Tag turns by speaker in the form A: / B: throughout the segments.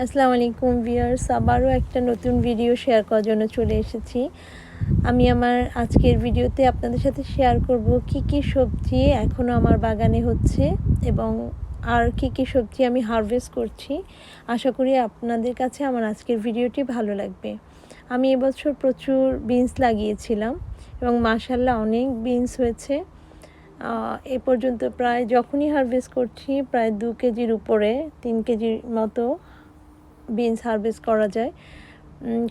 A: আসসালামু আলাইকুম ভিউয়ার্স, আবারও একটা নতুন ভিডিও শেয়ার করার জন্য চলে এসেছি। আমি আমার আজকের ভিডিওতে আপনাদের সাথে শেয়ার করব কি কি সবজি এখনও আমার বাগানে হচ্ছে এবং আর কি কি সবজি আমি হারভেস্ট করছি। আশা করি আপনাদের কাছে আমার আজকের ভিডিওটি ভালো লাগবে। আমি এবছর প্রচুর বিনস লাগিয়েছিলাম এবং মাশাআল্লাহ অনেক বিনস হয়েছে। এ পর্যন্ত প্রায় যখনই হারভেস্ট করছি প্রায় 2 কেজির উপরে 3 কেজির মতো বিনস হারভেস্ট করা যায়।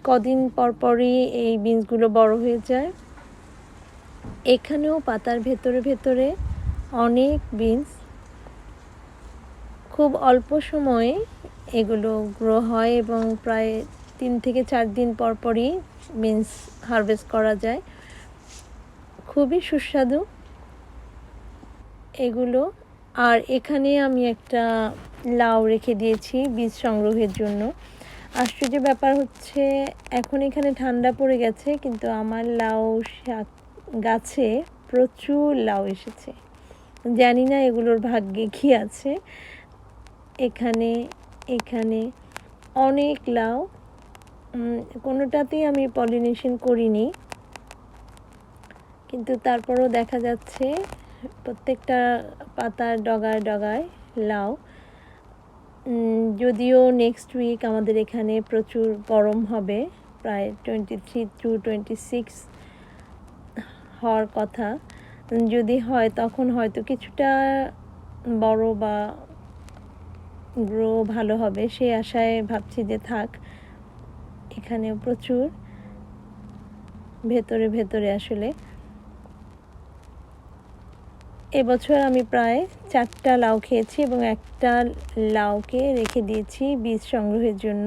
A: কদিন পরপরই এই বিনসগুলো বড় হয়ে যায়। এখানেও পাতার ভেতরে ভেতরে অনেক বিনস, খুব অল্প সময়ে এগুলো গ্রো হয় এবং প্রায় 3 থেকে 4 দিন পরপরই বিনস হারভেস্ট করা যায়। খুবই সুস্বাদু এগুলো। আর এখানে আমি একটা লাউ রেখে দিয়েছি বীজ সংগ্রহের জন্য। আশ্চর্য ব্যাপার হচ্ছে এখন এখানে ঠান্ডা পড়ে গেছে কিন্তু আমার লাউ শাক গাছে প্রচুর লাউ এসেছে। জানি না এগুলোর ভাগ্যে কী আছে। এখানে এখানে অনেক লাউ, কোনোটাতেই আমি পলিনেশন করিনি, কিন্তু তারপরও দেখা যাচ্ছে প্রত্যেকটা পাতার ডগায় ডগায় লাউ। যদিও নেক্সট উইক আমাদের এখানে প্রচুর গরম হবে, প্রায় 23 to 26 হওয়ার কথা। যদি হয় তখন হয়তো কিছুটা বড় বা গ্রো ভালো হবে, সেই আশায় ভাবছি যে থাক। এখানেও প্রচুর ভেতরে ভেতরে আসলে এবছর আমি প্রায় 4টা লাউ খেয়েছি এবং একটা লাউকে রেখে দিয়েছি বীজ সংগ্রহের জন্য।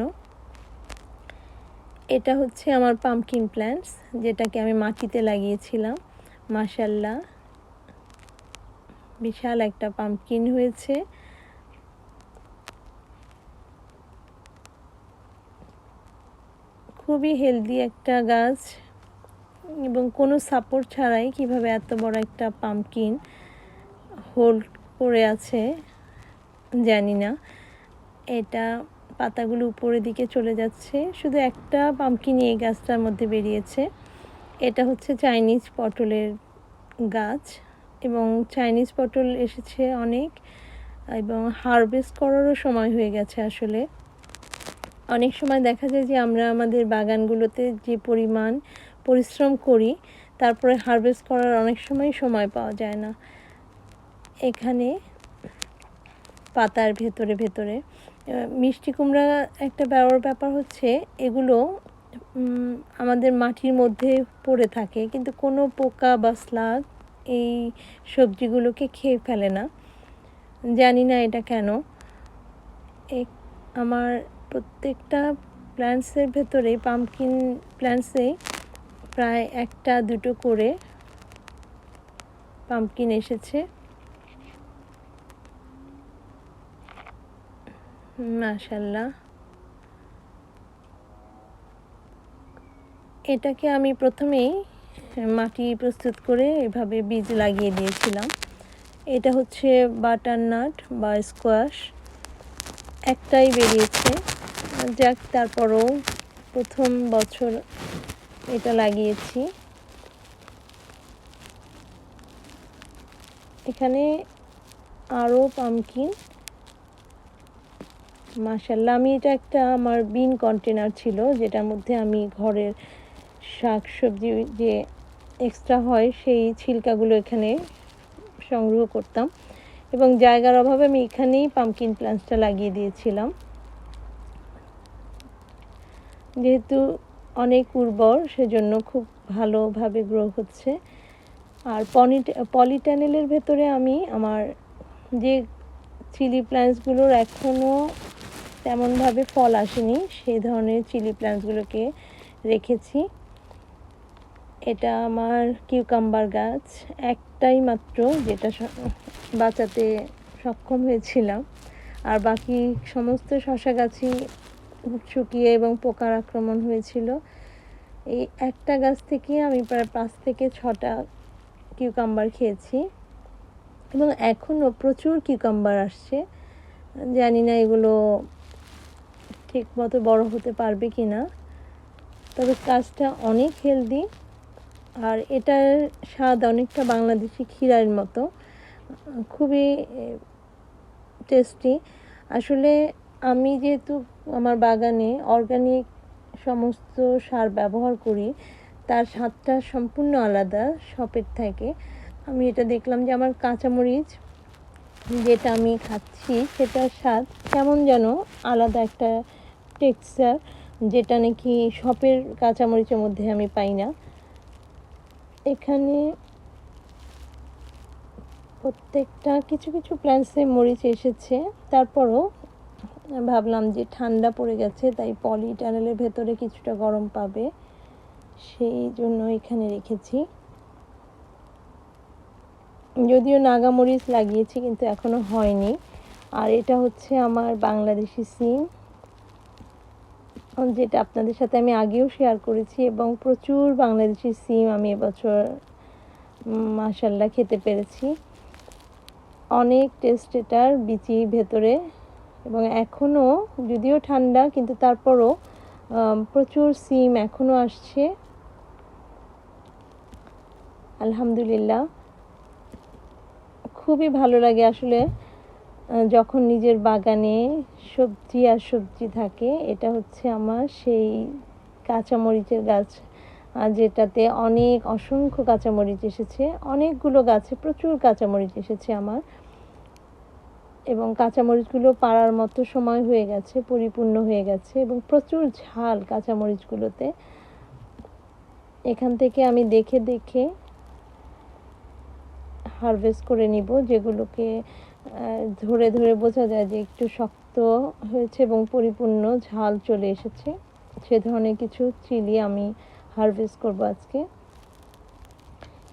A: এটা হচ্ছে আমার পাম্পকিন প্ল্যান্টস, যেটাকে আমি মাটিতে লাগিয়েছিলাম। মাশাআল্লাহ বিশাল একটা পাম্পকিন হয়েছে। খুবই হেলদি একটা গাছ এবং কোনো সাপোর্ট ছাড়াই কিভাবে এত বড় একটা পাম্পকিন হোল্ড করে আছে জানি না। এটা পাতাগুলো উপরের দিকে চলে যাচ্ছে। শুধু একটা পাম্পকিন এই গাছটার মধ্যে বেরিয়েছে। এটা হচ্ছে চাইনিজ পটলের গাছ এবং চাইনিজ পটল এসেছে অনেক এবং হারভেস্ট করারও সময় হয়ে গেছে। আসলে অনেক সময় দেখা যায় যে আমরা আমাদের বাগানগুলোতে যে পরিমাণ পরিশ্রম করি তারপরে হারভেস্ট করার অনেক সময় পাওয়া যায় না। এখানে পাতার ভেতরে ভেতরে মিষ্টি কুমড়া একটা ব্যাপার হচ্ছে এগুলো আমাদের মাটির মধ্যে পড়ে থাকে কিন্তু কোনো পোকা বা স্লাগ এই সবজিগুলোকে খেয়ে ফেলে না। জানি না এটা কেন। আমার প্রত্যেকটা প্ল্যান্টসের ভেতরে পাম্পকিন প্ল্যান্টসে প্রায় 1-2 করে পাম্পকিন এসেছে। মাশাআল্লাহ। এটাকে আমি প্রথমেই মাটি প্রস্তুত করে এভাবে বীজ লাগিয়ে দিয়েছিলাম। এটা হচ্ছে বাটারনাট বা স্কোয়াশ, একটাই বেরিয়েছে। যাক, তারপরও প্রথম বছর এটা লাগিয়েছি। এখানে আরও পাম্পকিন। মাশাআল্লাহ, আমি এটা একটা আমার বিন কন্টেনার ছিল যেটার মধ্যে আমি ঘরের শাক সবজি যে এক্সট্রা হয় সেই ছিলকাগুলো এখানে সংগ্রহ করতাম এবং জায়গার অভাবে আমি এখানেই পাম্পকিন প্ল্যান্টসটা লাগিয়ে দিয়েছিলাম। যেহেতু অনেক উর্বর সেজন্য খুব ভালোভাবে গ্রো হচ্ছে। আর পলিটানেলের ভেতরে আমি আমার যে চিলি প্ল্যান্টসগুলোর এখনও তেমনভাবে ফল আসেনি সেই ধরনের চিলি প্ল্যান্টসগুলোকে রেখেছি। এটা আমার কিউকাম্বার গাছ, একটাই মাত্র যেটা বাঁচাতে সক্ষম হয়েছিলাম। আর বাকি সমস্ত শসা গাছই শুকিয়ে এবং পোকার আক্রমণ হয়েছিল। এই একটা গাছ থেকে আমি প্রায় 5 থেকে 6টা কিউকাম্বার খেয়েছি এবং এখনও প্রচুর কিউকাম্বার আসছে। জানি না এগুলো ঠিক মতো বড় হতে পারবে কি না। তবে গাছটা অনেক হেলদি, আর এটার স্বাদ অনেকটা বাংলাদেশি ক্ষীরার মতো, খুবই টেস্টি। আসলে আমি যেহেতু আমার বাগানে অর্গানিক সমস্ত সার ব্যবহার করি, তার স্বাদটা সম্পূর্ণ আলাদা শপের থেকে। আমি এটা দেখলাম যে আমার কাঁচামরিচ যেটা আমি খাচ্ছি সেটার স্বাদ কেমন যেন আলাদা একটা টেক্সচার, যেটা নাকি শপের কাঁচামরিচের মধ্যে আমি পাই না। এখানে প্রত্যেকটা কিছু কিছু প্ল্যান্টসে মরিচ এসেছে, তারপরও ভাবলাম যে ঠান্ডা পড়ে গেছে, তাই পলিটানেলের ভেতরে কিছুটা গরম পাবে, সেই জন্য এখানে রেখেছি। যদিও নাগামরিচ লাগিয়েছি কিন্তু এখনো হয়নি। আর এটা হচ্ছে আমার বাংলাদেশি সিম, যেটা আপনাদের সাথে আমি আগেও শেয়ার করেছি, এবং প্রচুর বাংলাদেশি সিম আমি এবছর মাশাআল্লাহ খেতে পেরেছি। অনেক টেস্ট এটার, বিচি ভেতরে, এবং এখনও যদিও ঠান্ডা কিন্তু তারপরও প্রচুর সিম এখনও আসছে আলহামদুলিল্লাহ। খুবই ভালো লাগে আসলে যখন নিজের বাগানে সবজি আর সবজি থাকে। এটা হচ্ছে আমার সেই কাঁচামরিচের গাছ, যেটাতে অসংখ্য কাঁচামরিচ এসেছে, অনেকগুলো গাছে প্রচুর কাঁচামরিচ এসেছে আমার, এবং কাঁচামরিচগুলো পাড়ার মতো সময় হয়ে গেছে, পরিপূর্ণ হয়ে গেছে, এবং প্রচুর ঝাল কাঁচামরিচগুলোতে। এখান থেকে আমি দেখে দেখে হারভেস্ট করে নিব, যেগুলোকে ধরে ধরে বোঝা যায় যে একটু শক্ত হয়েছে এবং পরিপূর্ণ ঝাল চলে এসেছে। সে ধরনের কিছু চিলি আমি হারভেস্ট করব আজকে।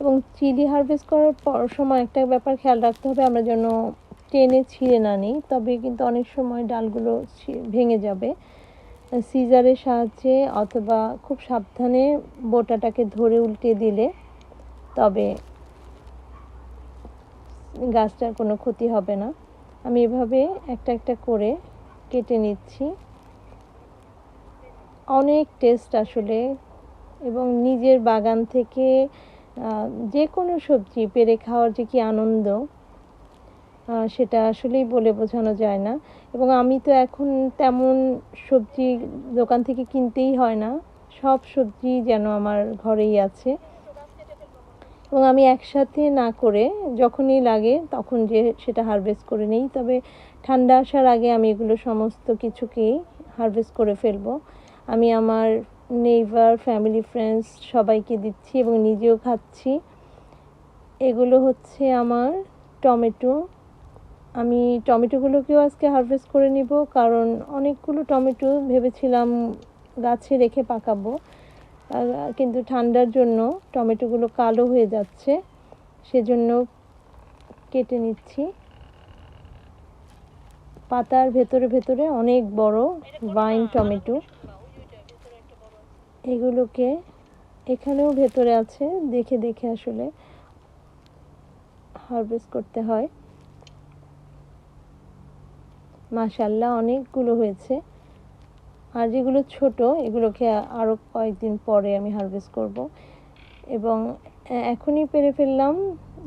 A: এবং চিলি হারভেস্ট করার সময় একটা ব্যাপার খেয়াল রাখতে হবে, আমরা যেন টেনে ছিঁড়ে না নিই, তবে কিন্তু অনেক সময় ডালগুলো ভেঙে যাবে। সিজারের সাহায্যে অথবা খুব সাবধানে বোটাটাকে ধরে উল্টে দিলে তবে গাছটার কোনো ক্ষতি হবে না। আমি এভাবে একটা একটা করে কেটে নিচ্ছি। অনেক টেস্ট আসলে, এবং নিজের বাগান থেকে যে কোনো সবজি পেড়ে খাওয়ার যে কি আনন্দ, সেটা আসলেই বলে বোঝানো যায় না। এবং আমি তো এখন তেমন সবজি দোকান থেকে কিনতেই হয় না, সব সবজি যেন আমার ঘরেই আছে, এবং আমি একসাথে না করে যখনই লাগে তখন সেটা হারভেস্ট করে নিই। তবে ঠান্ডা আসার আগে আমি এগুলো সমস্ত কিছুকেই হারভেস্ট করে ফেলবো। আমি আমার নেইবার, ফ্যামিলি, ফ্রেন্ডস সবাইকে দিচ্ছি এবং নিজেও খাচ্ছি। এগুলো হচ্ছে আমার টমেটো। আমি টমেটোগুলোকেও আজকে হারভেস্ট করে নিব, কারণ অনেকগুলো টমেটো ভেবেছিলাম গাছে রেখে পাকাবো, কিন্তু ঠান্ডার জন্য টমেটোগুলো কালো হয়ে যাচ্ছে, সেজন্য কেটে নিচ্ছি। পাতার ভেতরে ভেতরে অনেক বড় ভাইন টমেটো, এগুলোকে এখানেও ভেতরে আছে, দেখে দেখে আসলে হারভেস্ট করতে হয়। মাশাআল্লাহ অনেকগুলো হয়েছে। আর যেগুলো ছোট এগুলোকে আরও কয়েকদিন পরে আমি হারভেস্ট করব, এবং এখনই পেরে ফেললাম,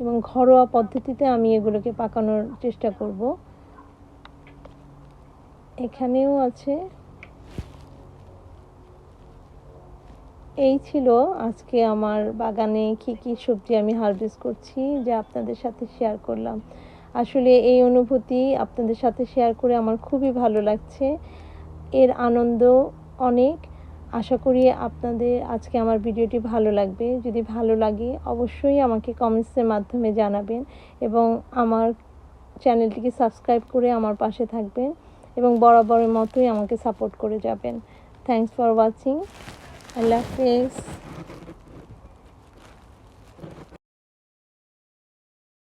A: এবং ঘরোয়া পদ্ধতিতে আমি এগুলোকে পাকানোর চেষ্টা করব। এখানেও আছে। এই ছিল আজকে আমার বাগানে কি কি সবজি আমি হারভেস্ট করছি, যা আপনাদের সাথে শেয়ার করলাম। আসলে এই অনুভূতি আপনাদের সাথে শেয়ার করে আমার খুবই ভালো লাগছে, এর আনন্দ অনেক। আশা করি আপনাদের আজকে আমার ভিডিওটি ভালো লাগবে। যদি ভালো লাগে অবশ্যই আমাকে কমেন্টসের মাধ্যমে জানাবেন, এবং আমার চ্যানেলটিকে সাবস্ক্রাইব করে আমার পাশে থাকবেন, এবং বরাবরের মতোই আমাকে সাপোর্ট করে যাবেন। Thanks for watching. আল্লাহ হাফেজ।